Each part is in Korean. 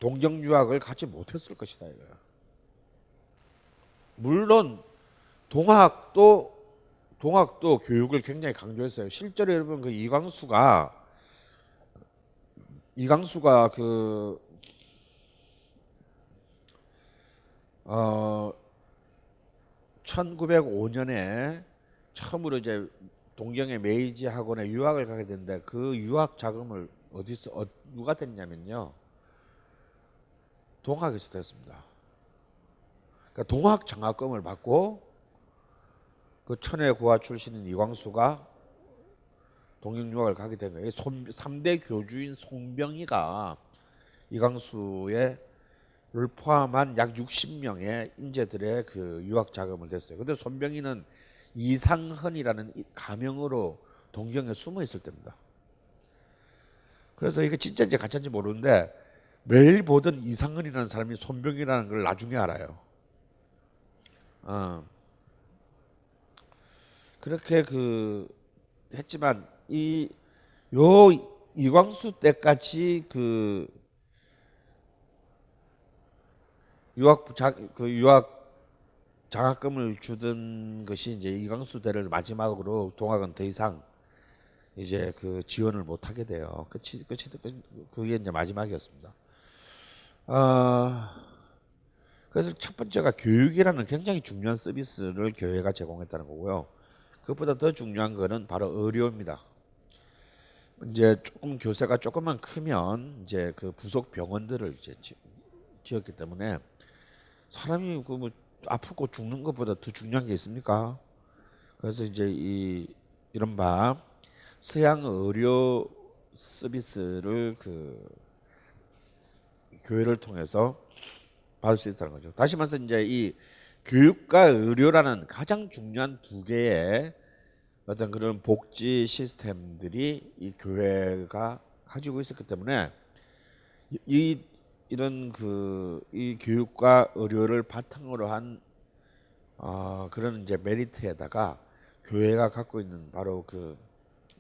동경 유학을 가지 못했을 것이다 이거야. 물론 동학도 교육을 굉장히 강조했어요. 실제로 여러분 그 이광수가 그 1905년에 처음으로 이제 동경의 메이지 학원에 유학을 가게 됐는데 그 유학 자금을 어디서 누가 됐냐면요. 동학에서 됐습니다. 그러니까 동학 장학금을 받고 그 천의 고아 출신인 이광수가 동경 유학을 가게 된 거예요. 3대 교주인 송병희가 이광수의 를 포함한 약 60명의 인재들의 그 유학 자금을 냈어요. 근데 손병희는 이상헌이라는 가명으로 동경에 숨어 있을 때입니다. 그래서 이게 진짜인지 가짜인지 모르는데 매일 보던 이상헌이라는 사람이 손병희라는 걸 나중에 알아요. 그렇게 그 했지만 이광수 때까지 그 유학 장학금을 주던 것이 이제 이광수 때를 마지막으로 동학은 더 이상 이제 그 지원을 못 하게 돼요. 그게 이제 마지막이었습니다. 그래서 첫 번째가 교육이라는 굉장히 중요한 서비스를 교회가 제공했다는 거고요. 그것보다 더 중요한 거는 바로 의료입니다. 이제 조금 교세가 조금만 크면 이제 그 부속 병원들을 이제 지었기 때문에 사람이 그 뭐 아프고 죽는 것보다 더 중요한 게 있습니까? 그래서 이제 이른바 서양 의료 서비스를 그 교회를 통해서 받을 수 있다는 거죠. 다시 말해서 이제 이 교육과 의료라는 가장 중요한 두 개의 어떤 그런 복지 시스템들이 이 교회가 가지고 있었기 때문에 이런 이 교육과 의료를 바탕으로 한 그런 이제 메리트에다가 교회가 갖고 있는 바로 그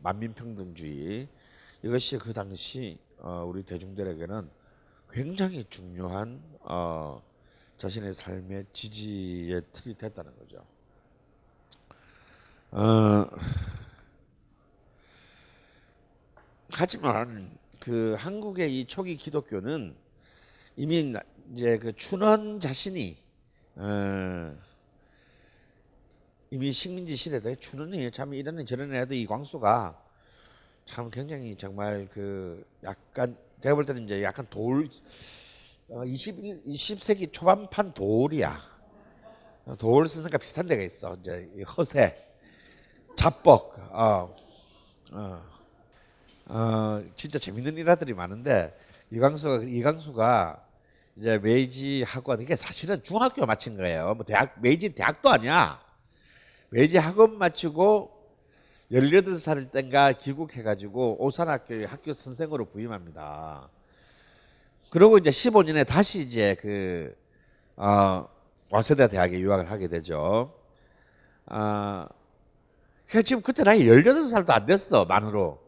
만민평등주의, 이것이 그 당시 우리 대중들에게는 굉장히 중요한 자신의 삶의 지지의 틀이 됐다는 거죠. 하지만 그 한국의 이 초기 기독교는 이미 이제 그 춘원 자신이 이미 식민지 시대에 춘원이 참 이런 저런 애도 이광수가 참 굉장히 정말 그 약간 제가 볼 때는 이제 약간 20세기 초반판 도울이야. 도울 선생과 비슷한 데가 있어. 이제 허세, 자뻑, 진짜 재밌는 일화들이 많은데 이광수가 이제 메이지 학원, 이게 사실은 중학교 마친 거예요. 뭐 메이지 대학도 아니야. 메이지 학원 마치고 18살 땐가 귀국해가지고 오산학교의 학교 선생으로 부임합니다. 그리고 이제 15년에 다시 이제 와세다 대학에 유학을 하게 되죠. 지금 그때 나이 18살도 안 됐어, 만으로.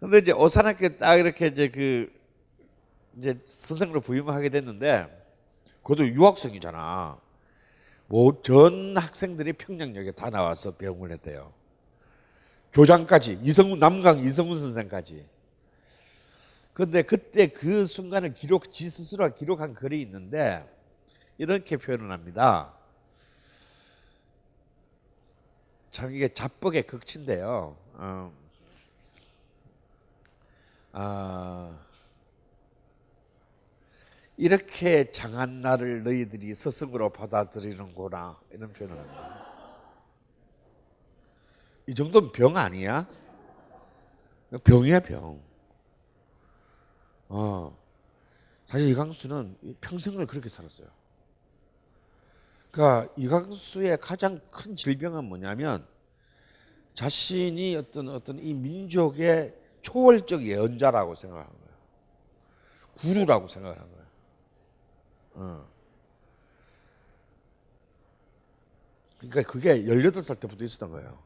근데 이제 오산학교 딱 이렇게 이제 선생으로 부임을 하게 됐는데, 그것도 유학생이잖아. 뭐 전 학생들이 평양역에 다 나와서 배웅을 했대요. 교장까지, 남강 이성훈 선생까지. 근데 그때 그 순간을 지 스스로 기록한 글이 있는데, 이렇게 표현을 합니다. 참 이게 자뻑의 극치인데요. 이렇게 장한 나를 너희들이 스승으로 받아들이는구나, 이런 표현을 합니다. 이 정도면 병 아니야? 병이야, 병. 사실 이광수는 평생을 그렇게 살았어요. 그러니까 이광수의 가장 큰 질병은 뭐냐면 자신이 어떤 이 민족의 초월적 예언자라고 생각한 거예요. 구루라고 생각한 거예요. 그러니까 그게 18살 때부터 있었던 거예요.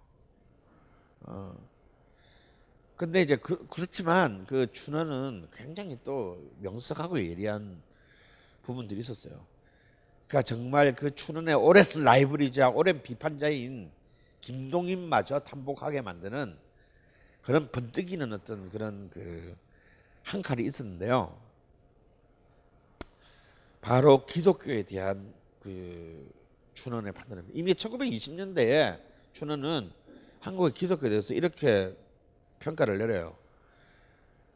근데 이제 그렇지만 그 춘원은 굉장히 또 명석하고 예리한 부분들이 있었어요. 그러니까 정말 그 춘원의 오랜 라이벌이자 오랜 비판자인 김동인마저 탐복하게 만드는 그런 번뜩이는 어떤 그런 그 한 칼이 있었는데요. 바로 기독교에 대한 그 춘원의 판단입니다. 이미 1920년대에 춘원은 한국의 기독교에 대해서 이렇게 평가를 내려요.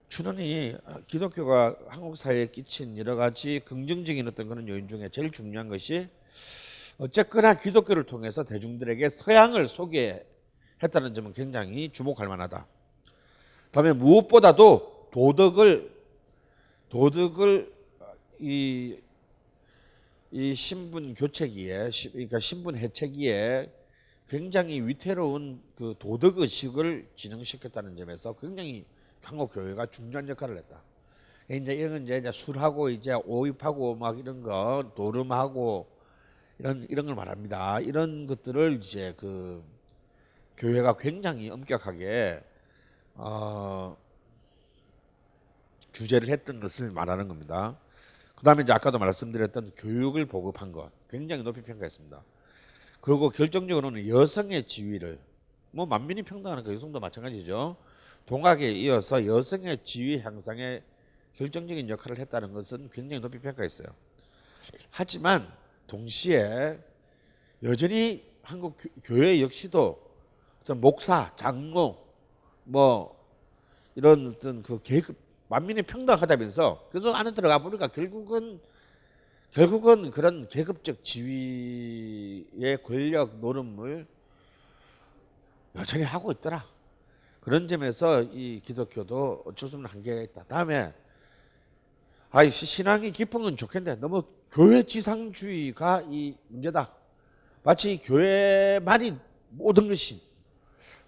춘원이 기독교가 한국 사회에 끼친 여러 가지 긍정적인 어떤 그런 요인 중에 제일 중요한 것이 어쨌거나 기독교를 통해서 대중들에게 서양을 소개했다는 점은 굉장히 주목할 만하다. 다음에 무엇보다도 도덕을 이 신분 교체기에, 그러니까 신분 해체기에 굉장히 위태로운 그 도덕 의식을 진흥시켰다는 점에서 굉장히 한국 교회가 중요한 역할을 했다. 이제 이런 이제 술하고 이제 오입하고 막 이런 거 도름하고 이런 걸 말합니다. 이런 것들을 이제 그 교회가 굉장히 엄격하게 규제를 했던 것을 말하는 겁니다. 그 다음에 이제 아까도 말씀드렸던 교육을 보급한 것 굉장히 높이 평가했습니다. 그리고 결정적으로는 여성의 지위를 뭐 만민이 평등하는 그 여성도 마찬가지죠. 동학에 이어서 여성의 지위 향상에 결정적인 역할을 했다는 것은 굉장히 높이 평가했어요. 하지만 동시에 여전히 한국 교회 역시도 어떤 목사, 장로 뭐 이런 어떤 그 계급 만민이 평등하다면서 그 안에 들어가 보니까 결국은 그런 계급적 지위의 권력 노름을 여전히 하고 있더라. 그런 점에서 이 기독교도 어쩔 수 없는 한계가 있다. 다음에 신앙이 깊은 건 좋겠는데 너무 교회 지상주의가 이 문제다. 마치 교회만이 모든 것이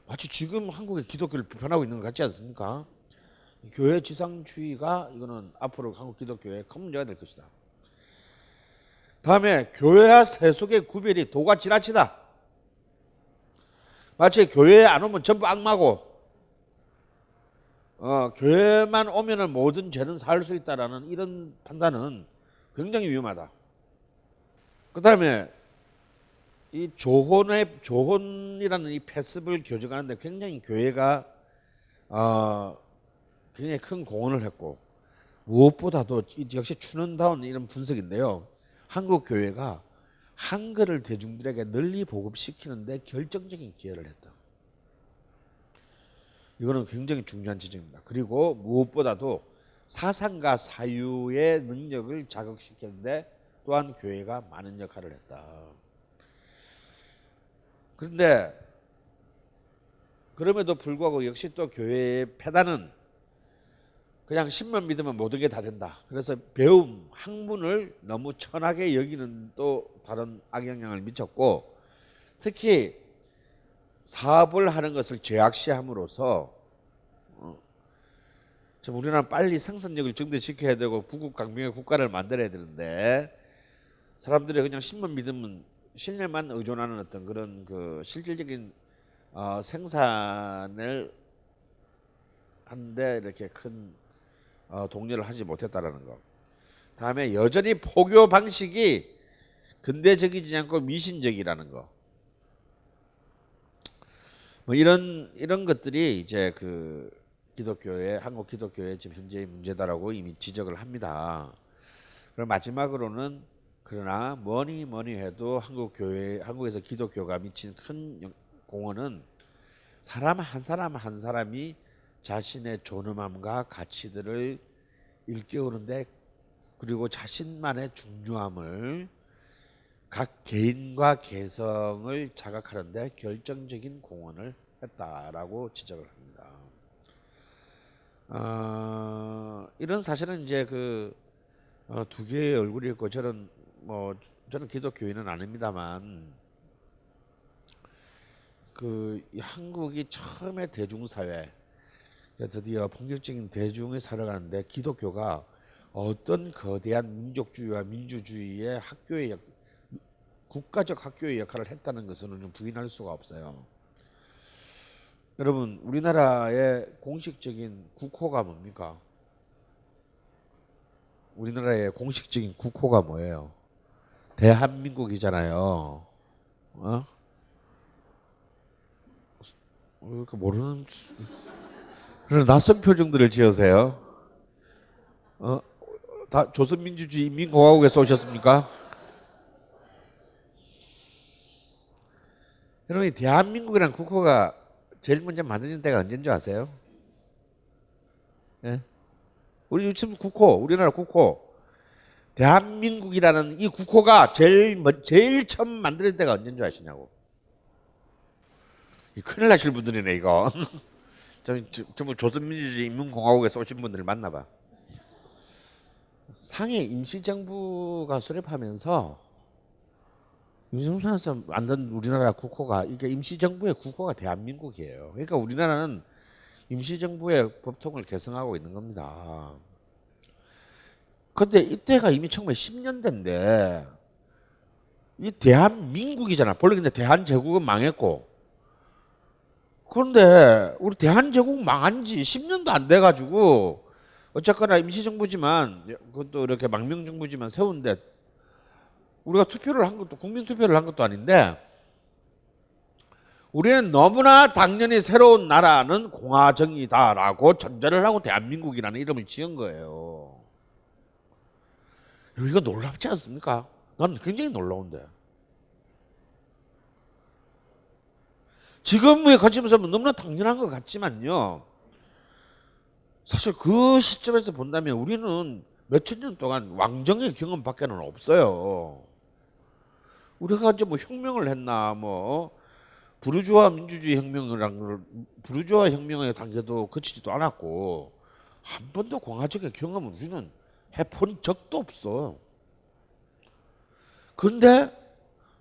마치 지금 한국의 기독교를 비판하고 있는 것 같지 않습니까? 교회 지상주의가 이거는 앞으로 한국 기독교의 큰 문제가 될 것이다. 다음에 교회와 세속의 구별이 도가 지나치다. 마치 교회에 안 오면 전부 악마고 교회만 오면은 모든 죄는 살 수 있다라는 이런 판단은 굉장히 위험하다. 그 다음에 이 조혼이라는 이 패습을 교정하는데 굉장히 교회가 굉장히 큰 공헌을 했고 무엇보다도 역시 춘원다운 이런 분석인데요. 한국 교회가 한글을 대중들에게 널리 보급시키는데 결정적인 기여를 했다. 이거는 굉장히 중요한 지점입니다. 그리고 무엇보다도 사상과 사유의 능력을 자극시키는데 또한 교회가 많은 역할을 했다. 그런데 그럼에도 불구하고 역시 또 교회의 패단은 그냥 신만 믿으면 모든 게 다 된다. 그래서 배움, 학문을 너무 천하게 여기는 또 다른 악영향을 미쳤고 특히 사업을 하는 것을 죄악시함으로써 우리나라는 빨리 생산력을 증대시켜야 되고 부국강병의 국가를 만들어야 되는데 사람들이 그냥 신만 믿으면 신뢰만 의존하는 어떤 그런 그 실질적인 생산을 하는데 이렇게 큰 독려를 하지 못했다라는 것. 다음에 여전히 포교 방식이 근대적이지 않고 미신적이라는 것. 뭐 이런 것들이 이제 그 한국 기독교의 지금 현재의 문제다라고 이미 지적을 합니다. 그리고 마지막으로는 그러나 뭐니 해도 한국에서 기독교가 미친 큰 공헌은 사람 한 사람이 자신의 존엄함과 가치들을 일깨우는데 그리고 자신만의 중요함을 각 개인과 개성을 자각하는데 결정적인 공헌을 했다라고 지적을 합니다. 이런 사실은 이제 그 두 개의 얼굴이 있고 저는 기독교인은 아닙니다만 이 한국이 처음에 대중사회 드디어 본격적인 대중의 사회를 가는데 기독교가 어떤 거대한 민족주의와 민주주의의 국가적 학교의 역할을 했다는 것은 부인할 수가 없어요. 여러분 우리나라의 공식적인 국호가 뭡니까? 우리나라의 공식적인 국호가 뭐예요? 대한민국이잖아요. 어? 왜 이렇게 모르는 그런 낯선 표정들을 지으세요? 어? 다 조선민주주의 인민공화국에서 오셨습니까? 여러분, 이 대한민국이라는 국호가 제일 먼저 만들어진 때가 언제인 줄 아세요? 예? 우리 지금 국호, 우리나라 국호. 대한민국이라는 이 국호가 제일 처음 만들어진 때가 언제인 줄 아시냐고. 큰일 나실 분들이네, 이거. 전부 조선민주주의 인민공화국에서 오신 분들을 만나봐. 상해 임시정부가 수립하면서 임시정부에서 만든 우리나라 국호가 이게 임시정부의 국호가 대한민국이에요. 그러니까 우리나라는 임시정부의 법통을 계승하고 있는 겁니다. 근데 이때가 이미 1910년대인데 이 대한민국이잖아. 본래 근데 대한제국은 망했고 그런데 우리 대한제국 망한 지 10년도 안 돼가지고 어쨌거나 임시정부지만 그것도 이렇게 망명정부지만 세운데 우리가 투표를 한 것도 국민 투표를 한 것도 아닌데 우리는 너무나 당연히 새로운 나라는 공화정이다라고 전제를 하고 대한민국이라는 이름을 지은 거예요. 이거 놀랍지 않습니까? 난 굉장히 놀라운데. 지금의 관점에서 보면 너무나 당연한 것 같지만요. 사실 그 시점에서 본다면 우리는 몇천 년 동안 왕정의 경험밖에는 없어요. 우리가 이제 뭐 혁명을 했나 뭐 부르주아 민주주의 혁명이랑 부르주아 혁명의 단계도 거치지도 않았고 한 번도 공화적의 경험은 우리는 해본 적도 없어. 근데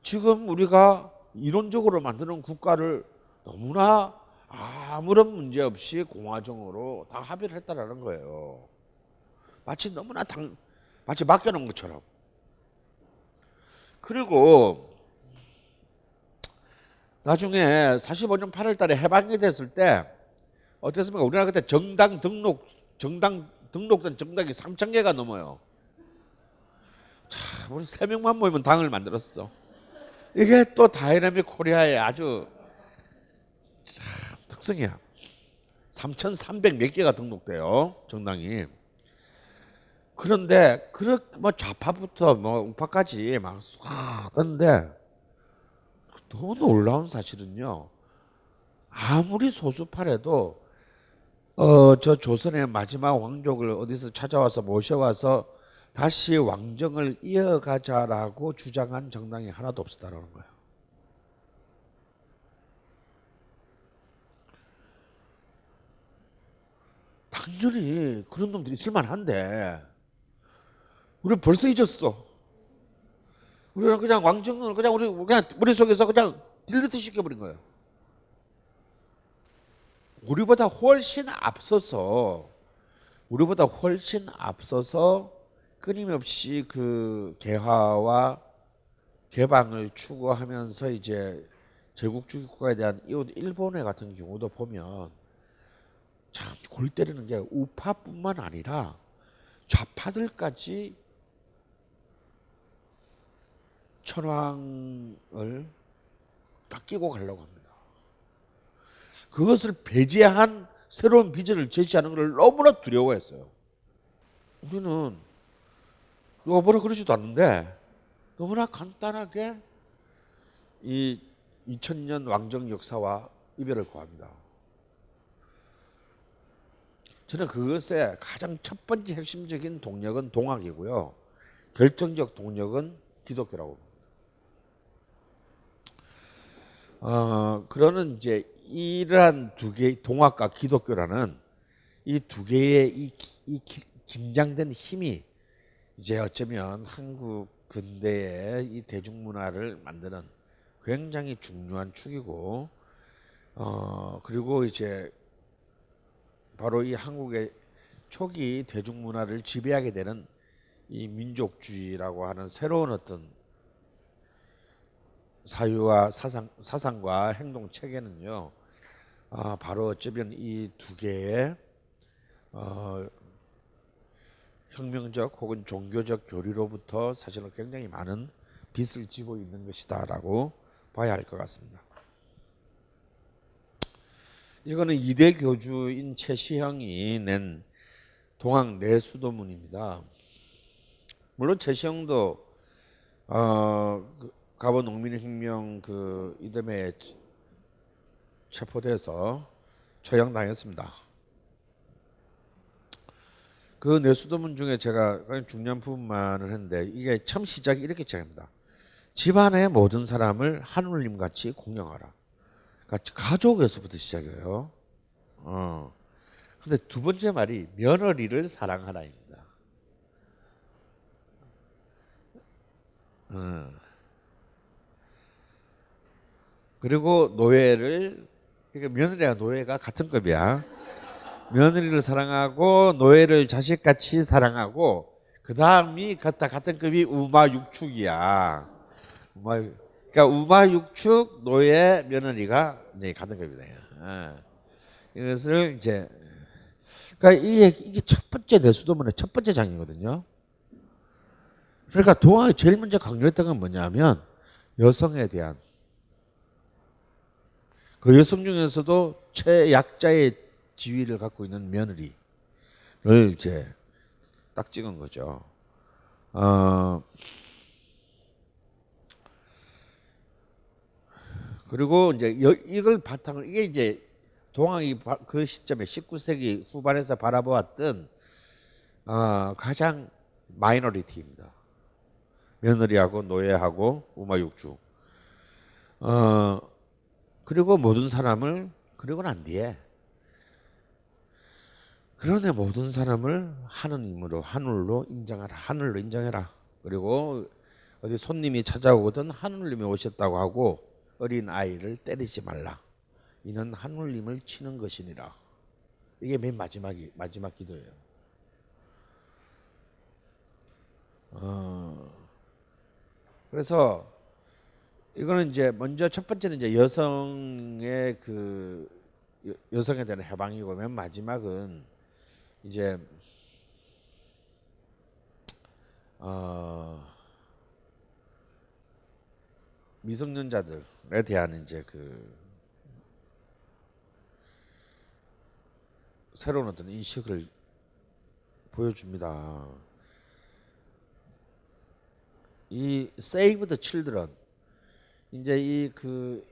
지금 우리가 이론적으로 만드는 국가를 너무나 아무런 문제 없이 공화정으로 다 합의를 했다라는 거예요. 마치 너무나 마치 맡겨놓은 것처럼. 그리고 나중에 45년 8월 달에 해방이 됐을 때 어땠습니까? 우리나라 그때 정당 등록된 정당이 3,000개가 넘어요. 자, 우리 3명만 모이면 당을 만들었어. 이게 또 다이나믹 코리아의 아주 특성이야. 3,300 몇 개가 등록돼요, 정당이. 그런데 그렇게 뭐 좌파부터 뭐 우파까지 막 하던데 너무 놀라운 사실은요. 아무리 소수파래도 저 조선의 마지막 왕족을 어디서 찾아와서 모셔와서 다시 왕정을 이어가자라고 주장한 정당이 하나도 없었다는 거예요. 당연히 그런 놈들이 있을 만한데 우리는 벌써 잊었어. 우리는 그냥 왕정을 그냥 우리 그냥 머릿속에서 그냥 딜리트 시켜버린 거예요. 우리보다 훨씬 앞서서 끊임없이 그 개화와 개방을 추구하면서 이제 제국주의 국가에 대한 이웃 일본의 같은 경우도 보면 참 골 때리는 게 우파뿐만 아니라 좌파들까지 천황을 다 끼고 가려고 합니다. 그것을 배제한 새로운 비전을 제시하는 것을 너무나 두려워했어요. 우리는 누가 뭐라 그러지도 않는데 너무나 간단하게 이 2000년 왕정 역사와 이별을 고합니다. 저는 그것의 가장 첫 번째 핵심적인 동력은 동학이고요. 결정적 동력은 기독교라고 봅니다. 그러는 이제 이러한 두 개, 동학과 기독교라는 이 두 개의 이 긴장된 힘이 이제 어쩌면 한국 근대의 이 대중문화를 만드는 굉장히 중요한 축이고, 그리고 이제 바로 이 한국의 초기 대중문화를 지배하게 되는 이 민족주의라고 하는 새로운 어떤 사유와 사상과 행동 체계는요, 바로 어쩌면 이 두 개의 혁명적 혹은 종교적 교리로부터 사실은 굉장히 많은 빚을 지고 있는 것이다라고 봐야 할 것 같습니다. 이거는 이대 교주인 최시형이 낸 동학 내수도문입니다. 물론 최시형도 갑오 농민혁명 그 이듬해 체포돼서 처형당했습니다. 그 내수도문 중에 제가 중요한 부분만을 했는데 이게 처음 시작이 이렇게 시작합니다. 집안의 모든 사람을 하느님 같이 공경하라. 그러니까 가족에서부터 시작해요. 근데 두 번째 말이 며느리를 사랑하라입니다. 그리고 노예를, 그러니까 며느리와 노예가 같은 급이야. 며느리를 사랑하고 노예를 자식같이 사랑하고 그 다음이 같은 급이 우마육축이야. 그러니까 우마육축 노예 며느리가 이제 같은 급이다. 이것을 이제 그러니까 이게 첫 번째 내수도문의 첫 번째 장이거든요. 그러니까 동학이 제일 먼저 강조했던 건 뭐냐면 여성에 대한 그 여성 중에서도 최약자의 지위를 갖고 있는 며느리를 이제 딱 찍은 거죠. 그리고 이제 이걸 바탕으로 이게 이제 동학이 그 시점에 19세기 후반에서 바라보았던 가장 마이너리티입니다. 며느리하고 노예하고 우마육주. 그리고 모든 사람을 그리고 난 뒤에 그러네 모든 사람을 하느님으로 하늘로 인정하라. 하늘로 인정해라. 그리고 어디 손님이 찾아오거든 하늘님이 오셨다고 하고 어린 아이를 때리지 말라. 이는 하늘님을 치는 것이니라. 이게 맨 마지막 기도예요. 그래서 이거는 이제 먼저 첫 번째는 이제 여성의 그 여성에 대한 해방이고 맨 마지막은 이제 미성년자들에 대한 이제 그 새로운 어떤 인식을 보여줍니다. 이 Save the Children 이제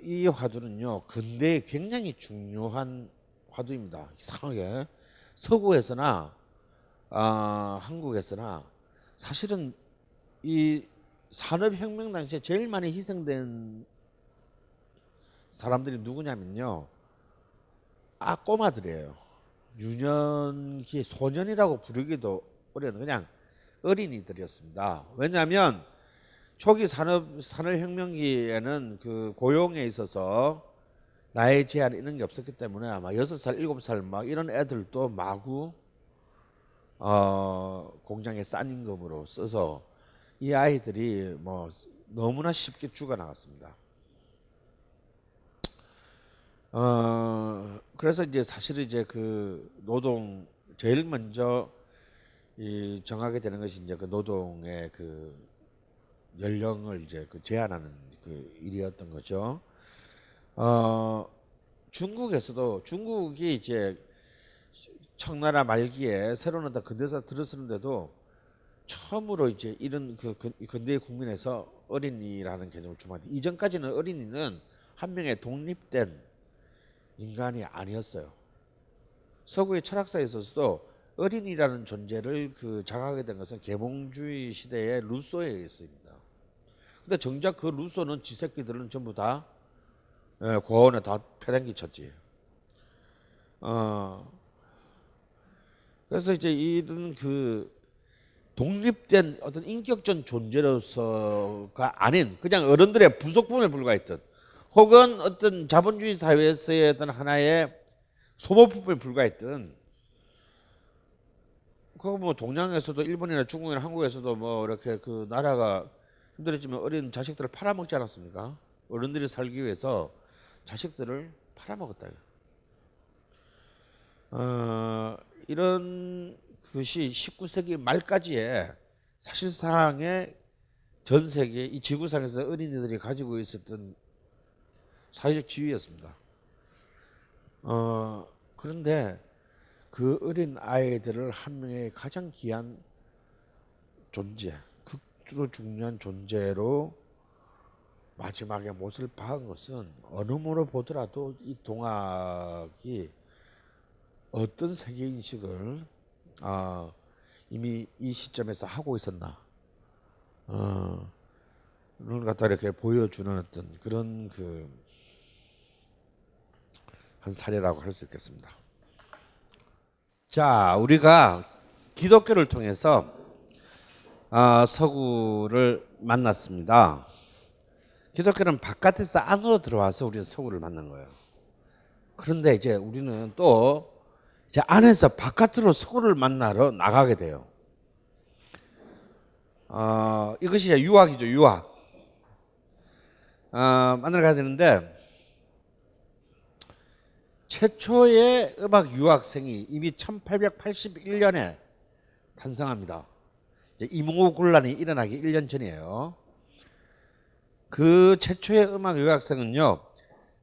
이 화두는요 근대에 굉장히 중요한 화두입니다. 이상하게 서구에서나 한국에서나 사실은 이 산업혁명 당시에 제일 많이 희생된 사람들이 누구냐면요 꼬마들이에요. 유년기 소년이라고 부르기도 어려운 그냥 어린이들이었습니다. 왜냐하면 초기 산업혁명기에는 그 고용에 있어서 나이 제한 이런 게 없었기 때문에 아마 6살, 7살 막 이런 애들도 마구 공장에 싼 임금으로 써서 이 아이들이 뭐 너무나 쉽게 죽어나갔습니다. 그래서 이제 사실 이제 그 노동 제일 먼저 정하게 되는 것이 이제 그 노동의 그 연령을 이제 그 제한하는 그 일이었던 거죠. 중국이 이제 청나라 말기에 새로운 어떤 근대사 들어서는데도 처음으로 이제 이런 그 근대 국민에서 어린이라는 개념을 주문합니다. 이전까지는 어린이는 한 명의 독립된 인간이 아니었어요. 서구의 철학사에 있어서도 어린이라는 존재를 그 자각하게 된 것은 계몽주의 시대의 루소에 의했습니다. 근데 정작 그 루소는 지 새끼들은 전부 다 고아원에 다 패댕기 쳤지. 그래서 이제 이런 그 독립된 어떤 인격적 존재로서가 아닌 그냥 어른들의 부속품에 불과했던 혹은 어떤 자본주의 사회에서의 어떤 하나의 소모품에 불과했던 그거 뭐 동양에서도 일본이나 중국이나 한국에서도 뭐 이렇게 그 나라가 힘들었지만 어린 자식들을 팔아먹지 않았습니까? 어른들이 살기 위해서 자식들을 팔아먹었다. 이런 것이 19세기 말까지의 사실상의 전 세계 이 지구상에서 어린이들이 가지고 있었던 사회적 지위였습니다. 그런데 그 어린 아이들을 한 명의 가장 귀한 존재, 극으로 중요한 존재로 마지막에 못을 박은 것은 어느 면으로 보더라도 이 동학이 어떤 세계인식을 이미 이 시점에서 하고 있었나 를 갖다 이렇게 보여주는 어떤 그런 한 사례라고 할 수 있겠습니다. 자, 우리가 기독교를 통해서 서구를 만났습니다. 기독교는 바깥에서 안으로 들어와서 우리는 서구를 만난 거예요. 그런데 이제 우리는 또 이제 안에서 바깥으로 서구를 만나러 나가게 돼요. 이것이 이제 유학이죠, 유학. 만나러 가야 되는데 최초의 음악 유학생이 이미 1881년에 탄생합니다. 이제 이몽호군란이 일어나기 1년 전이에요. 그 최초의 음악 유학생은요,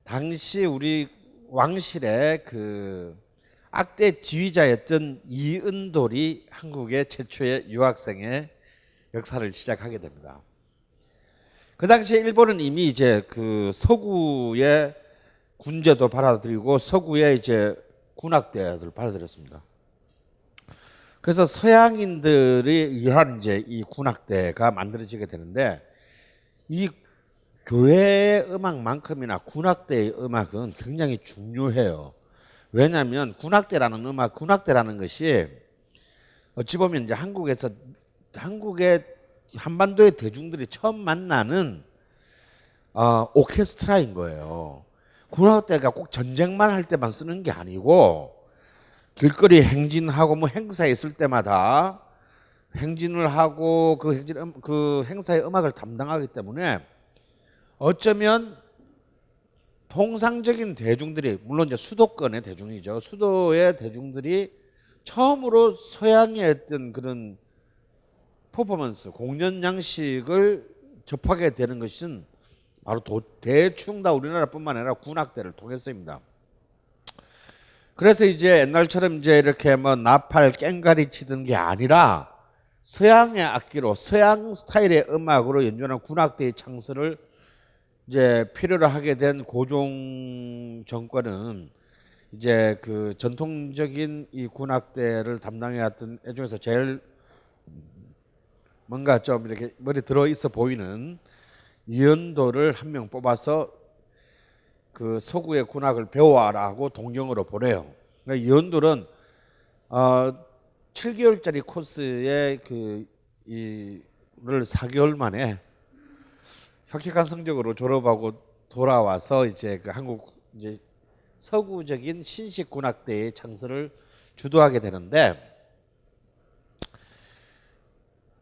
당시 우리 왕실의 그 악대 지휘자였던 이은돌이 한국의 최초의 유학생의 역사를 시작하게 됩니다. 그 당시에 일본은 이미 이제 그 서구의 군제도 받아들이고 서구의 이제 군악대를 받아들였습니다. 그래서 서양인들이 위한 이제 이 군악대가 만들어지게 되는데 이 교회의 음악만큼이나 군악대의 음악은 굉장히 중요해요. 왜냐하면 군악대라는 음악, 군악대라는 것이 어찌 보면 이제 한국의 한반도의 대중들이 처음 만나는 오케스트라인 거예요. 군악대가 꼭 전쟁만 할 때만 쓰는 게 아니고 길거리 행진하고 뭐 행사에 있을 때마다 행진을 하고 그 행사의 음악을 담당하기 때문에 어쩌면 통상적인 대중들이 물론 이제 수도권의 대중이죠. 수도의 대중들이 처음으로 서양의 어떤 그런 퍼포먼스, 공연 양식을 접하게 되는 것은 바로 대충 다 우리나라뿐만 아니라 군악대를 통해서입니다. 그래서 이제 옛날처럼 이제 이렇게 뭐 나팔 깽가리 치던 게 아니라 서양의 악기로 서양 스타일의 음악으로 연주하는 군악대의 창설을 이제 필요로 하게 된 고종 정권은 이제 그 전통적인 이 군악대를 담당해왔던 애 중에서 제일 뭔가 좀 이렇게 머리 들어 있어 보이는 이은도를 한 명 뽑아서 그 서구의 군악을 배워라고 동경으로 보내요. 그러니까 이은도는 7개월짜리 코스에 이를 4개월 만에 혁혁한 성적으로 졸업하고 돌아와서 이제 그 한국 이제 서구적인 신식 군악대의 창설을 주도하게 되는데,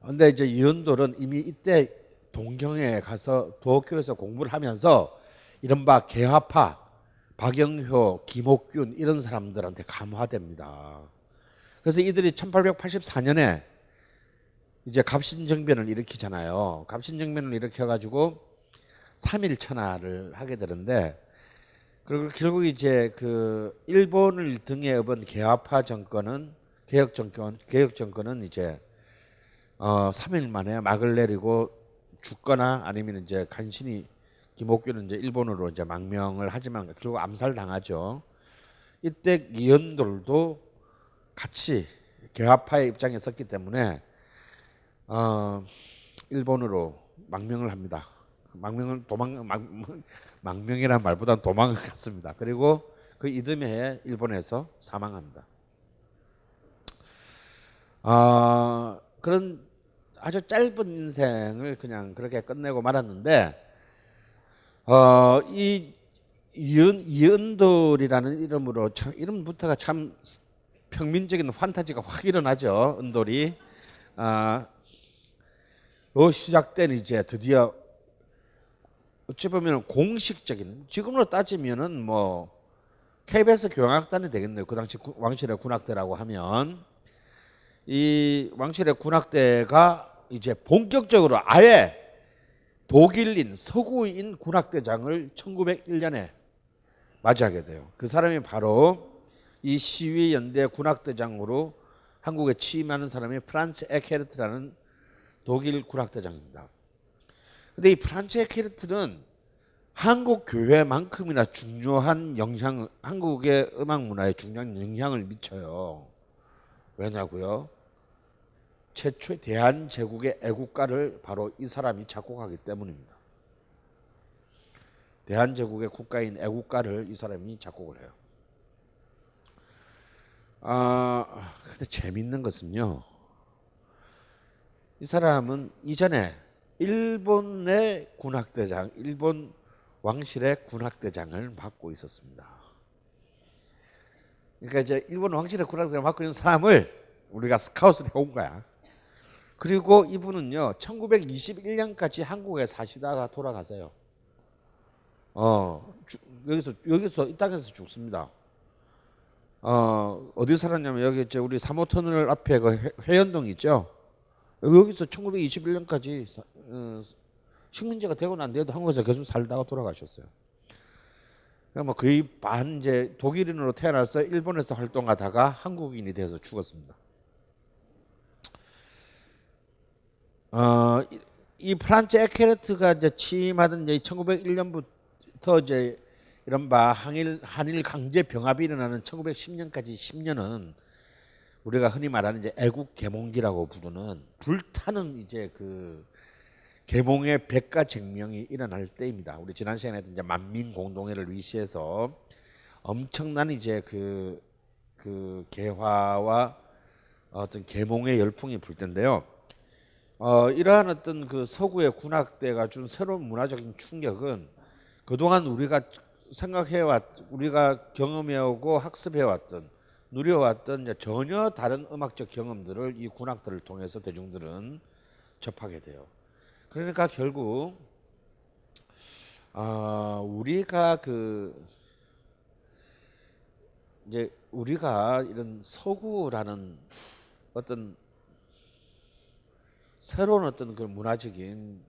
근데 이제 이은돌은 이미 이때 동경에 가서 도쿄에서 공부를 하면서 이른바 개화파 박영효, 김옥균 이런 사람들한테 감화됩니다. 그래서 이들이 1884년에 이제 갑신정변을 일으키잖아요. 갑신정변을 일으켜가지고 3일 천하를 하게 되는데, 그리고 결국 이제 그 일본을 등에 업은 개화파 정권은 개혁 정권은 이제 3일 만에 막을 내리고 죽거나 아니면 이제 간신히 김옥균은 이제 일본으로 이제 망명을 하지만 결국 암살당하죠. 이때 이은돌도 같이 개화파의 입장에 섰기 때문에 일본으로 망명을 합니다. 망명이란 말보다는 도망을 갔습니다. 그리고 그 이듬해에 일본에서 사망합니다. 그런 아주 짧은 인생을 그냥 그렇게 끝내고 말았는데, 이 이은돌이라는 이름으로 이름부터가 참 평민적인 판타지가 확 일어나죠. 은돌이. 시작된 이제 드디어 어찌 보면 공식적인, 지금으로 따지면은 뭐 KBS 교향악단이 되겠네요. 그 당시 왕실의 군악대라고 하면 이 왕실의 군악대가 이제 본격적으로 아예 독일인 서구인 군악대장을 1901년에 맞이하게 돼요. 그 사람이 바로 이 시위연대 군악대장으로 한국에 취임하는 사람이 프란츠 에케르트라는 독일 군악대장입니다. 근데 이 프란츠 에케르트는 한국 교회만큼이나 중요한 영향, 한국의 음악 문화에 중요한 영향을 미쳐요. 왜냐고요? 최초의 대한제국의 애국가를 바로 이 사람이 작곡하기 때문입니다. 대한제국의 국가인 애국가를 이 사람이 작곡을 해요. 근데 재밌는 것은요. 이 사람은 이전에 일본의 군악대장, 일본 왕실의 군악대장을 맡고 있었습니다. 그러니까 이제 일본 왕실의 군악대장을 맡고 있는 사람을 우리가 스카웃을 해온 거야. 그리고 이분은요, 1921년까지 한국에 사시다가 돌아가세요. 여기서 이 땅에서 죽습니다. 어디 살았냐면 여기 이제 우리 3호 터널 앞에 그 회원동 있죠. 여기서 1921년까지 식민지가 되고 난 뒤에도 한국에서 계속 살다가 돌아가셨어요. 그러니까 뭐 거의 반 이제 독일인으로 태어나서 일본에서 활동하다가 한국인이 돼서 죽었습니다. 이 프란츠 에케르트가 이제 취임하던 이제 1901년부터 이제 이른바 한일 강제 병합이 일어나는 1910년까지 10년은 우리가 흔히 말하는 이제 애국 계몽기라고 부르는 불타는 이제 그 계몽의 백가쟁명이 일어날 때입니다. 우리 지난 시간에 이제 만민 공동회를 위시해서 엄청난 이제 그 개화와 어떤 계몽의 열풍이 불 텐데요. 이러한 어떤 그 서구의 군악대가 준 새로운 문화적인 충격은 그동안 우리가 우리가 경험해오고 학습해왔던, 누려왔던 이제 전혀 다른 음악적 경험들을 이 군악들을 통해서 대중들은 접하게 돼요. 그러니까 결국 우리가 우리가 이런 서구라는 어떤 새로운 어떤 그 문화적인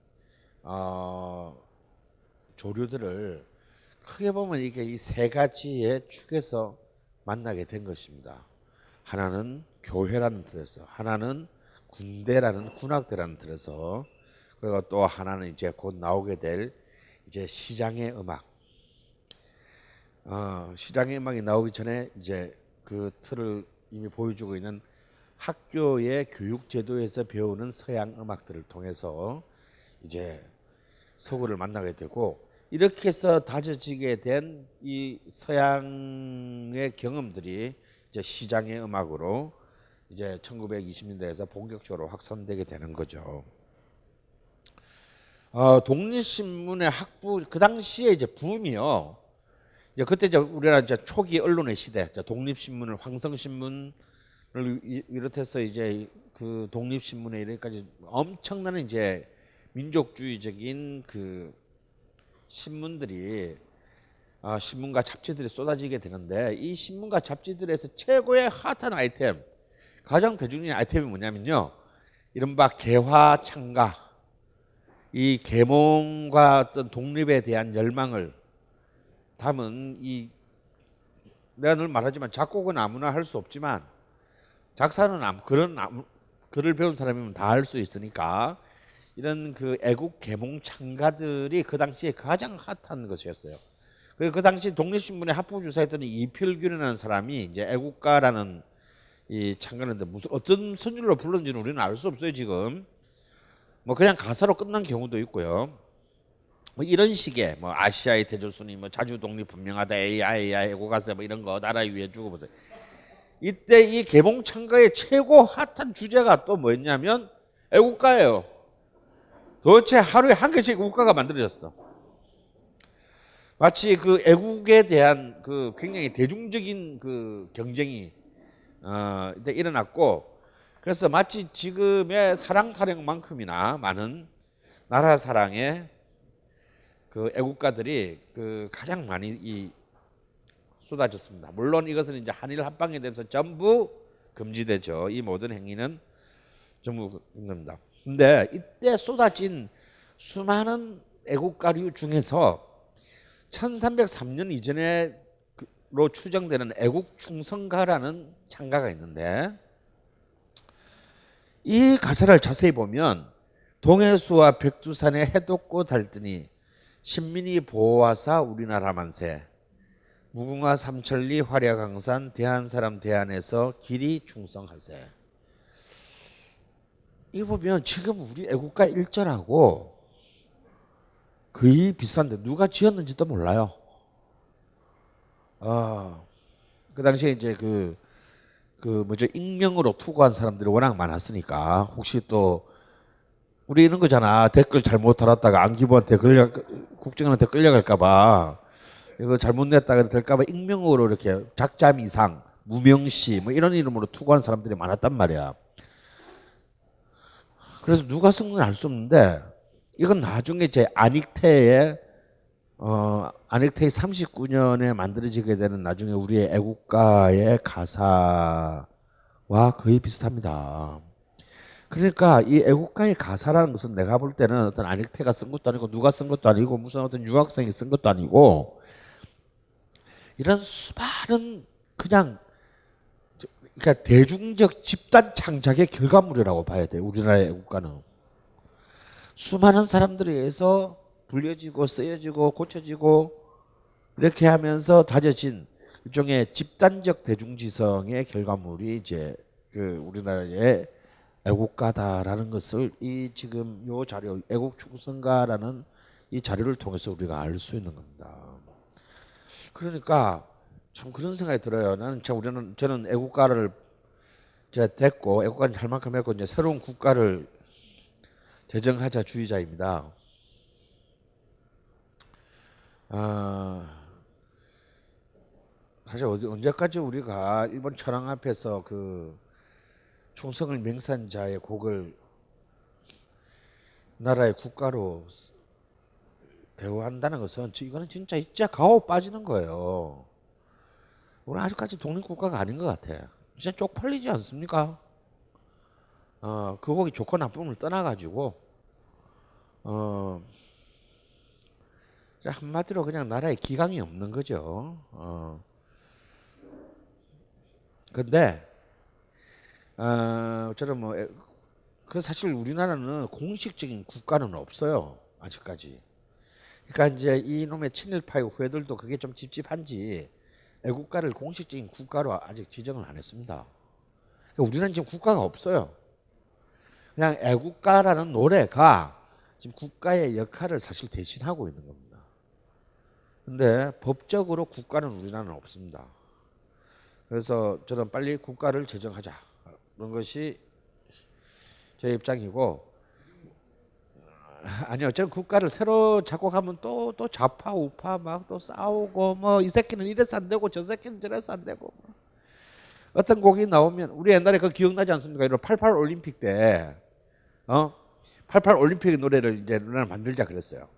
조류들을 크게 보면 이게 이 세 가지의 축에서 만나게 된 것입니다. 하나는 교회라는 틀에서, 하나는 군대라는 군악대라는 틀에서, 그리고 또 하나는 이제 곧 나오게 될 이제 시장의 음악. 시장의 음악이 나오기 전에 이제 그 틀을 이미 보여주고 있는 학교의 교육 제도에서 배우는 서양 음악들을 통해서 이제 서구를 만나게 되고, 이렇게 해서 다져지게 된 이 서양의 경험들이 이제 시장의 음악으로 이제 1920년대에서 본격적으로 확산되게 되는 거죠. 독립신문의 학부, 그 당시에 이제 붐이요. 이제 그때 이제 우리나라 이제 초기 언론의 시대, 독립신문을 황성신문을 비롯해서 이제 그 독립신문에 이르기까지 엄청난 이제 민족주의적인 그 신문들이 신문과 잡지들이 쏟아지게 되는데, 이 신문과 잡지들에서 최고의 핫한 아이템, 가장 대중적인 아이템이 뭐냐면요, 이른바 개화 창가, 이 계몽과 어떤 독립에 대한 열망을 담은 이, 내가 늘 말하지만 작곡은 아무나 할 수 없지만 작사는 글을 배운 사람이면 다 할 수 있으니까 이런 그 애국 계몽 창가들이 그 당시에 가장 핫한 것이었어요. 그 당시 독립신문에 합부주사했던 이필균이라는 사람이 이제 애국가라는 이 창가인데 무슨 어떤 선율로 불렀는지는 우리는 알 수 없어요 지금. 뭐 그냥 가사로 끝난 경우도 있고요. 뭐 이런 식의 뭐 아시아의 대조순이 뭐 자주 독립 분명하다 에이야 애국가세 뭐 이런 거 나라 위에 주고 보세요. 이때 이 계몽 창가의 최고 핫한 주제가 또 뭐였냐면 애국가예요. 도대체 하루에 한 개씩 애국가가 만들어졌어. 마치 그 애국에 대한 그 굉장히 대중적인 그 경쟁이 이때 일어났고, 그래서 마치 지금의 사랑 타령만큼이나 많은 나라 사랑의 그 애국가들이 그 가장 많이 이 쏟아졌습니다. 물론 이것은 이제 한일 합방이 되면서 전부 금지되죠. 이 모든 행위는 전부 겁니다. 근데 이때 쏟아진 수많은 애국가류 중에서 1303년 이전에로 추정되는 애국충성가라는 창가가 있는데, 이 가사를 자세히 보면 동해수와 백두산에 해돋고 달더니 신민이 보호하사 우리나라 만세, 무궁화 삼천리 활야강산 대한사람 대한에서 길이 충성하세. 이거 보면 지금 우리 애국가 1절하고 거의 비슷한데 누가 지었는지도 몰라요. 그 당시에 이제 그 뭐죠, 익명으로 투고한 사람들이 워낙 많았으니까, 혹시 또 우리 이런 거잖아, 댓글 잘못 달았다가 안기부한테 국정원한테 끌려갈까봐, 이거 잘못 냈다가 될까봐 익명으로 이렇게 작잠 이상, 무명시 뭐 이런 이름으로 투고한 사람들이 많았단 말이야. 그래서 누가 쓴 건 알 수 없는데, 이건 나중에 제 안익태의 39년에 만들어지게 되는 나중에 우리의 애국가의 가사와 거의 비슷합니다. 그러니까 이 애국가의 가사라는 것은 내가 볼 때는 어떤 안익태가 쓴 것도 아니고 누가 쓴 것도 아니고 무슨 어떤 유학생이 쓴 것도 아니고, 이런 수많은 그냥 그러니까 대중적 집단 창작의 결과물이라고 봐야 돼요. 우리나라의 애국가는 수많은 사람들에 의해서 불려지고 쓰여지고 고쳐지고 이렇게 하면서 다져진 일종의 집단적 대중지성의 결과물이 이제 그 우리나라의 애국가다라는 것을 이 지금 요 자료, 애국충성가라는 이 자료를 통해서 우리가 알 수 있는 겁니다. 그러니까 참 그런 생각이 들어요. 저는 애국가를 제가 됐고, 애국가는 할 만큼 했고, 이제 새로운 국가를 제정하자 주의자입니다. 사실 언제까지 우리가 일본 천황 앞에서 그 충성을 맹세한 자의 곡을 나라의 국가로 대우한다는 것은 이거는 진짜 가오 빠지는 거예요. 우리는 아직까지 독립국가가 아닌 것 같아. 진짜 쪽팔리지 않습니까? 그 곡이 좋고 나쁨을 떠나가지고 한마디로 그냥 나라에 기강이 없는 거죠. 근데 저는 그 사실 우리나라는 공식적인 국가는 없어요, 아직까지. 그러니까 이제 이놈의 친일파의 후예들도 그게 좀 찝찝한지 애국가를 공식적인 국가로 아직 지정을 안 했습니다. 그러니까 우리는 지금 국가가 없어요. 그냥 애국가라는 노래가 지금 국가의 역할을 사실 대신하고 있는 겁니다. 근데 법적으로 국가는 우리나라는 없습니다. 그래서 저는 빨리 국가를 제정하자, 그런 것이 제 입장이고, 아니요, 저는 국가를 새로 작곡하면 또 좌파 우파 막 또 싸우고, 뭐 이 새끼는 이래서 안 되고 저 새끼는 저래서 안 되고, 어떤 곡이 나오면 우리 옛날에 그 기억나지 않습니까? 이런 88 올림픽 때 88 올림픽 노래를 이제 우리나라 만들자 그랬어요.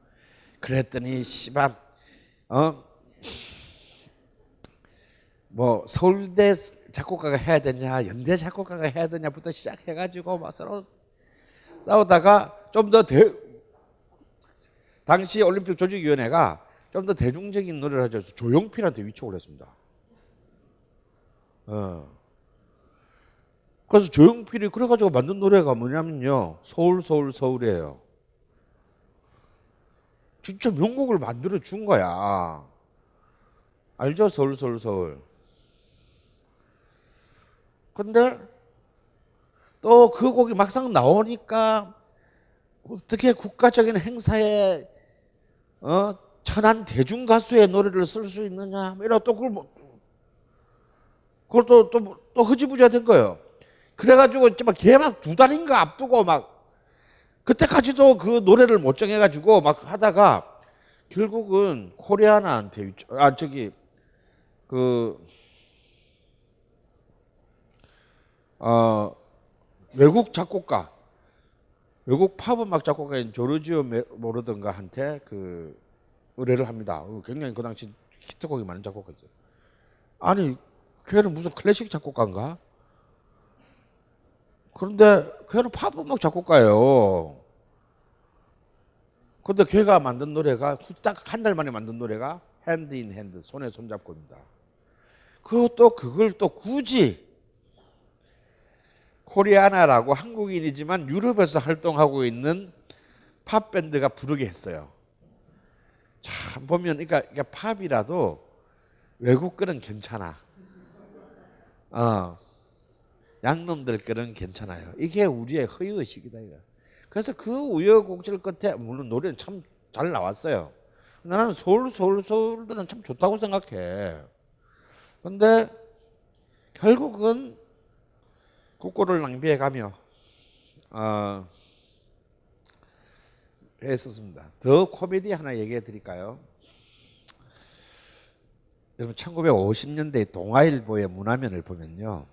그랬더니 씨발 뭐 서울대 작곡가가 해야 되냐 연대 작곡가가 해야 되냐부터 시작해가지고 막 서로 싸우다가 좀 더 당시 올림픽 조직위원회가 좀 더 대중적인 노래를 하자 해서 조용필한테 위촉을 했습니다. 그래서 조용필이 그래가지고 만든 노래가 뭐냐면요, 서울이에요. 진짜 명곡을 만들어 준 거야. 알죠? 서울. 근데 또 그 곡이 막상 나오니까 어떻게 국가적인 행사에 천한 대중 가수의 노래를 쓸 수 있느냐, 이러 또 그걸 또 흐지부지가 된 거예요. 그래가지고 막 개막 2달인가 앞두고 막 그때까지도 그 노래를 못 정해가지고 막 하다가 결국은 코리아나한테 외국 작곡가, 외국 팝 음악 작곡가인 조르지오 모르던가한테 그 의뢰를 합니다. 굉장히 그 당시 히트곡이 많은 작곡가죠. 아니 걔는 무슨 클래식 작곡가인가? 그런데 걔는 팝 음악 작곡가예요. 근데 걔가 만든 노래가 딱 한 달 만에 만든 노래가 핸드 인 핸드, 손에 손잡고입니다. 그리고 또 그걸 또 굳이 코리아나라고 한국인이지만 유럽에서 활동하고 있는 팝 밴드가 부르게 했어요. 참 보면 그러니까 팝이라도 외국 거는 괜찮아. 양놈들 거는 괜찮아요. 이게 우리의 허위의식이다 이거. 그래서 그 우여곡절 끝에 물론 노래는 참 잘 나왔어요. 나는 서울들은 참 좋다고 생각해. 근데 결국은 국고를 낭비해가며 했었습니다. 더 코미디 하나 얘기해 드릴까요? 여러분 1950년대 동아일보의 문화면을 보면요,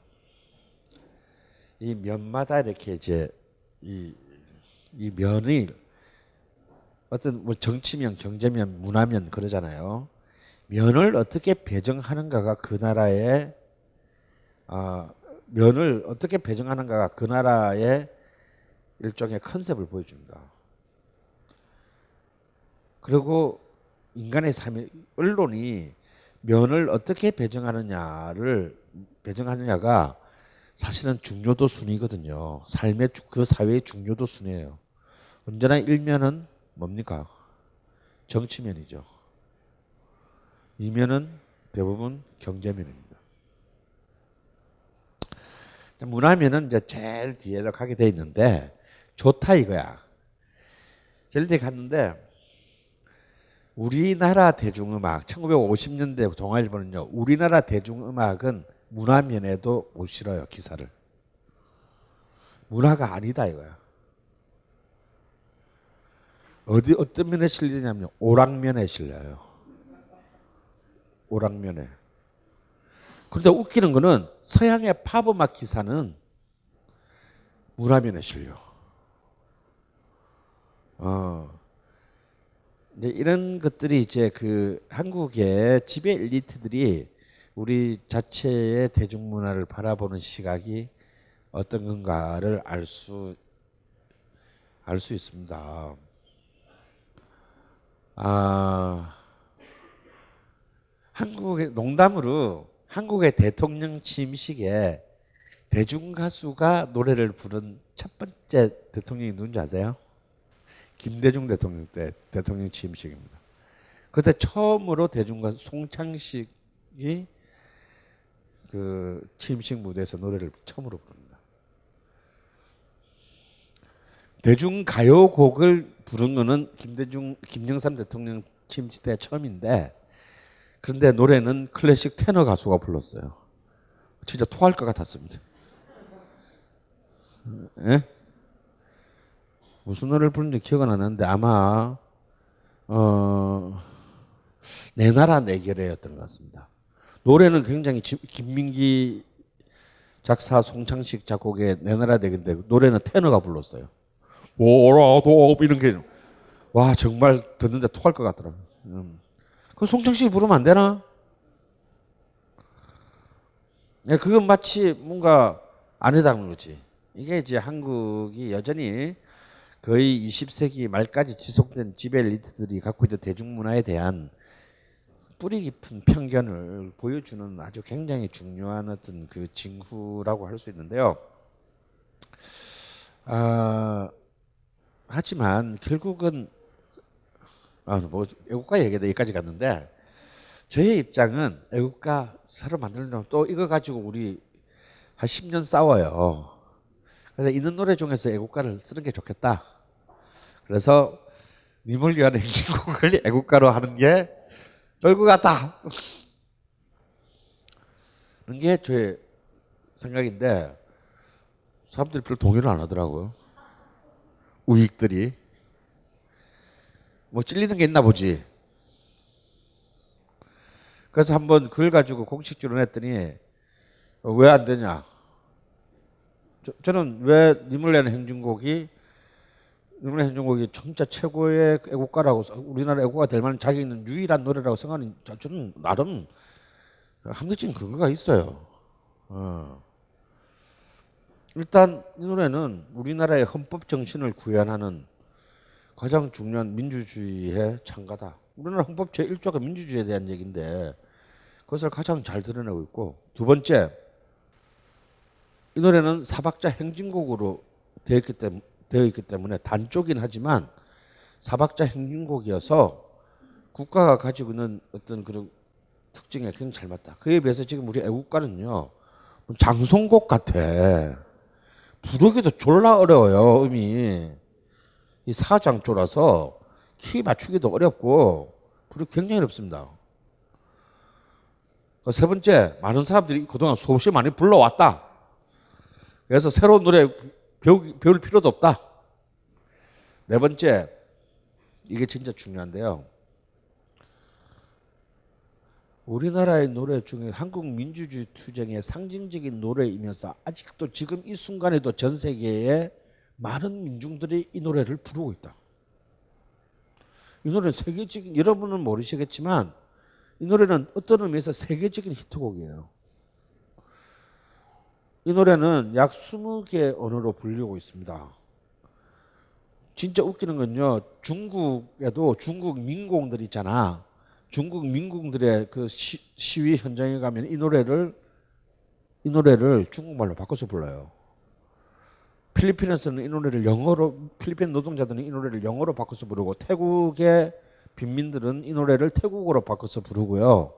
이 면마다 이렇게 이제 이 면이 어떤 뭐 정치면, 경제면, 문화면 그러잖아요. 면을 어떻게 배정하는가가 그 나라의 면을 어떻게 배정하는가가 그 나라의 일종의 컨셉을 보여줍니다. 그리고 인간의 삶의 언론이 면을 어떻게 배정하느냐가 사실은 중요도 순위거든요. 삶의 그 사회의 중요도 순위예요. 언제나 일면은 뭡니까? 정치면이죠. 이면은 대부분 경제면입니다. 문화면은 이제 제일 뒤에 가게 돼 있는데 좋다 이거야. 제일 뒤에 갔는데 우리나라 대중음악 1950년대 동아일보는요, 우리나라 대중음악은 문화면에도 못 실어요. 기사를. 문화가 아니다 이거야. 어떤 면에 실리냐면 오락면에 실려요. 오락면에. 그런데 웃기는 거는 서양의 팝음악 기사는 문화면에 실려. 이제 이런 것들이 이제 그 한국의 지배 엘리트들이 우리 자체의 대중문화를 바라보는 시각이 어떤 건가를 알 수 있습니다. 한국의 농담으로 한국의 대통령 취임식에 대중 가수가 노래를 부른 첫 번째 대통령이 누군지 아세요? 김대중 대통령 때 대통령 취임식입니다. 그때 처음으로 대중 가수 송창식이 그 취임식 무대에서 노래를 처음으로 부릅니다. 대중가요곡을 부른 거는 김영삼 대통령 취임식 때 처음인데, 그런데 노래는 클래식 테너 가수가 불렀어요. 진짜 토할 것 같았습니다. 예? 무슨 노래를 부른지 기억은 안 나는데 아마 내 나라 내 결의였던 것 같습니다. 노래는 굉장히 김민기 작사 송창식 작곡의 내 나라 내 결의인데 노래는 테너가 불렀어요. 뭐라도 이런 게 와 정말 듣는데 토할 것 같더라고요. 그 송창식이 부르면 안 되나? 네, 그건 마치 뭔가 안 해당하는 거지. 이게 이제 한국이 여전히 거의 20세기 말까지 지속된 지배 엘리트들이 갖고 있던 대중문화에 대한 뿌리 깊은 편견을 보여주는 아주 굉장히 중요한 어떤 그 징후라고 할 수 있는데요. 하지만 결국은 뭐 애국가 얘기도 여기까지 갔는데 저의 입장은 애국가 새로 만들려면 또 이거 가지고 우리 한 10년 싸워요. 그래서 있는 노래 중에서 애국가를 쓰는 게 좋겠다. 그래서 님을 위한 행진곡을 애국가로 하는 게 좋을 것 같다. 그런 게 제 생각인데 사람들이 별로 동의를 안 하더라고요. 우익들이. 뭐 찔리는 게 있나 보지. 그래서 한번 그걸 가지고 공식 주론했더니 왜 안 되냐. 저는 왜 님을 위한 행진곡이 진짜 최고의 애국가라고, 우리나라 애국가 될 만한 자기 있는 유일한 노래라고 생각하는, 저는 나름 합리적인 근거가 있어요. 일단 이 노래는 우리나라의 헌법 정신을 구현하는 가장 중요한 민주주의의 찬가다. 우리나라 헌법 제1조가 민주주의에 대한 얘기인데 그것을 가장 잘 드러내고 있고, 두 번째, 이 노래는 사박자 행진곡으로 되어 있기 때문에 단조긴 하지만 사박자 행진곡이어서 국가가 가지고 있는 어떤 그런 특징에 굉장히 잘 맞다. 그에 비해서 지금 우리 애국가는요, 장송곡 같아. 부르기도 졸라 어려워요, 음이. 이 사장조라서 키 맞추기도 어렵고 부르기 굉장히 어렵습니다. 세 번째, 많은 사람들이 그동안 수없이 많이 불러왔다. 그래서 새로운 노래 배울 필요도 없다. 네 번째, 이게 진짜 중요한데요. 우리나라의 노래 중에 한국 민주주의 투쟁의 상징적인 노래이면서 아직도 지금 이 순간에도 전 세계의 많은 민중들이 이 노래를 부르고 있다. 이 노래는 세계적인, 여러분은 모르시겠지만 이 노래는 어떤 의미에서 세계적인 히트곡이에요. 이 노래는 약 20개 언어로 불리고 있습니다. 진짜 웃기는 건요, 중국에도 중국 민공들 있잖아. 중국 민공들의 그 시위 현장에 가면 이 노래를 중국말로 바꿔서 불러요. 필리핀에서는 이 노래를 영어로, 필리핀 노동자들은 이 노래를 영어로 바꿔서 부르고, 태국의 빈민들은 이 노래를 태국어로 바꿔서 부르고요.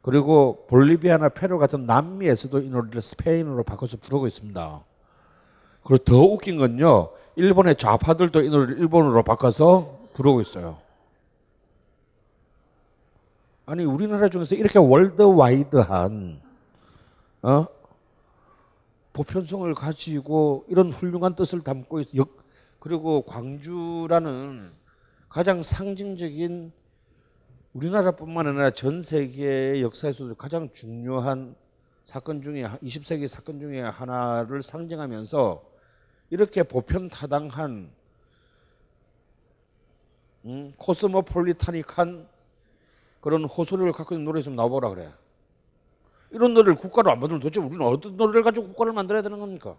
그리고 볼리비아나 페루 같은 남미에서도 이 노래를 스페인어로 바꿔서 부르고 있습니다. 그리고 더 웃긴 건요, 일본의 좌파들도 이 노래를 일본어로 바꿔서 부르고 있어요. 아니, 우리나라 중에서 이렇게 월드와이드한 보편성을 가지고 이런 훌륭한 뜻을 담고 있어. 그리고 광주라는 가장 상징적인, 우리나라뿐만 아니라 전 세계의 역사에서도 가장 중요한 사건 중에, 20세기 사건 중에 하나를 상징하면서 이렇게 보편타당한 코스모폴리타닉한 그런 호소를 갖고 있는 노래 좀 나와보라 그래. 이런 노래를 국가로 안 만들면 도대체 우리는 어떤 노래를 가지고 국가를 만들어야 되는 겁니까?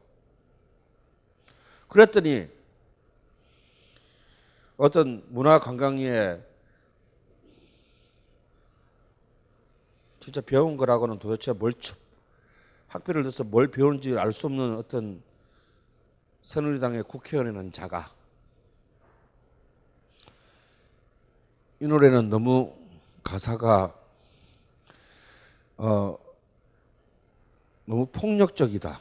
그랬더니 어떤 문화관광위에 진짜 배운 거라고는 도대체 학비를 내서 뭘 배우는지 알 수 없는 어떤 새누리당의 국회의원이라는 자가 이 노래는 너무 가사가 너무 폭력적이다.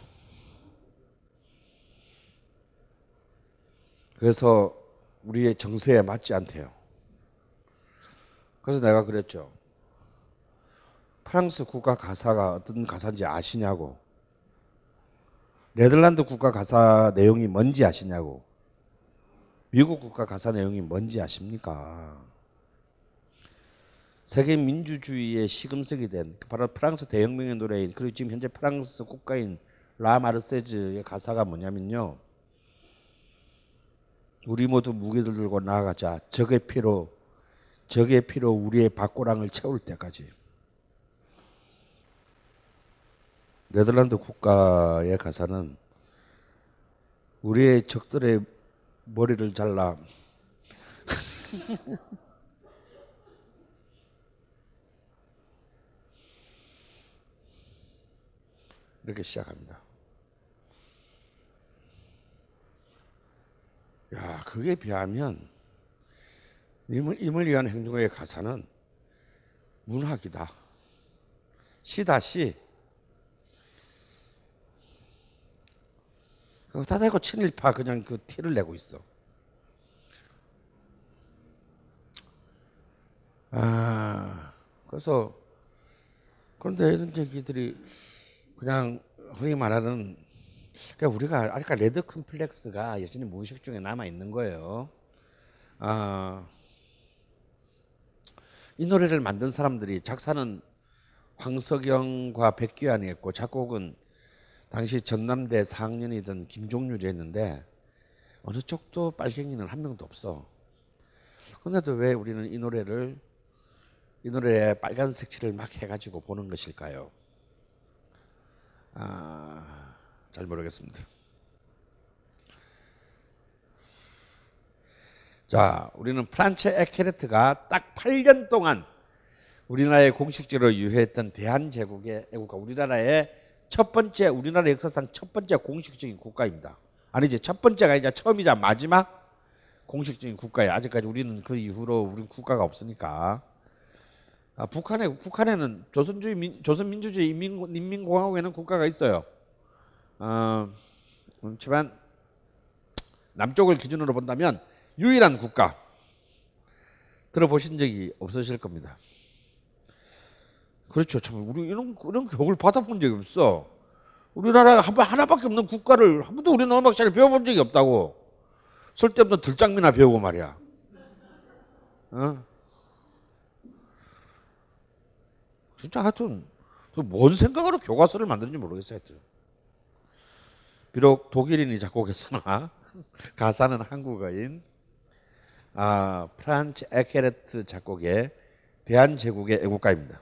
그래서 우리의 정서에 맞지 않대요. 그래서 내가 그랬죠. 프랑스 국가 가사가 어떤 가사인지 아시냐고. 네덜란드 국가 가사 내용이 뭔지 아시냐고. 미국 국가 가사 내용이 뭔지 아십니까? 세계 민주주의의 시금석이 된 바로 프랑스 대혁명의 노래인, 그리고 지금 현재 프랑스 국가인 라 마르세즈의 가사가 뭐냐면요, 우리 모두 무기를 들고 나아가자. 적의 피로 우리의 밭고랑을 채울 때까지. 네덜란드 국가의 가사는 우리의 적들의 머리를 잘라 이렇게 시작합니다. 야, 그게 비하면 임을 위한 행동의 가사는 문학이다. 시다, 시. 그거 다 대고 친일파 그냥 그 티를 내고 있어. 그래서 그런데 이런 얘기들이 그냥 흔히 말하는, 그러니까 우리가 아까 레드 컴플렉스가 여전히 무의식 중에 남아 있는 거예요. 이 노래를 만든 사람들이, 작사는 황석영과 백규환이 했고 작곡은 당시 전남대 4학년이던 김종률이 했는데 어느 쪽도 빨갱이는 한 명도 없어. 그런데도 왜 우리는 이 노래를 이 노래에 빨간색 칠을 막 해가지고 보는 것일까요? 잘 모르겠습니다. 자, 우리는 프란츠 에케르트가 딱 8년 동안 우리나라에 공식적으로 유효했던 대한제국의 애국가, 우리나라의 첫 번째, 우리나라 역사상 첫 번째 공식적인 국가입니다. 아니지, 첫 번째가 이제 처음이자 마지막 공식적인 국가예요. 아직까지 우리는 그 이후로 우리 국가가 없으니까. 북한에는 조선민주주의 인민공화국에는 국가가 있어요. 그렇지만 남쪽을 기준으로 본다면 유일한 국가 들어보신 적이 없으실 겁니다. 그렇죠. 참 우리 이런 교육을 받아본 적이 없어. 우리나라가 하나밖에 없는 국가를 한 번도 우리는 음악 시간에 배워본 적이 없다고. 쓸데없는 들장미나 배우고 말이야. 진짜 하여튼 뭔 생각으로 교과서를 만드는지 모르겠어요. 하여튼. 비록 독일인이 작곡했으나 가사는 한국어인 프란츠 에케르트 작곡의 대한제국의 애국가입니다.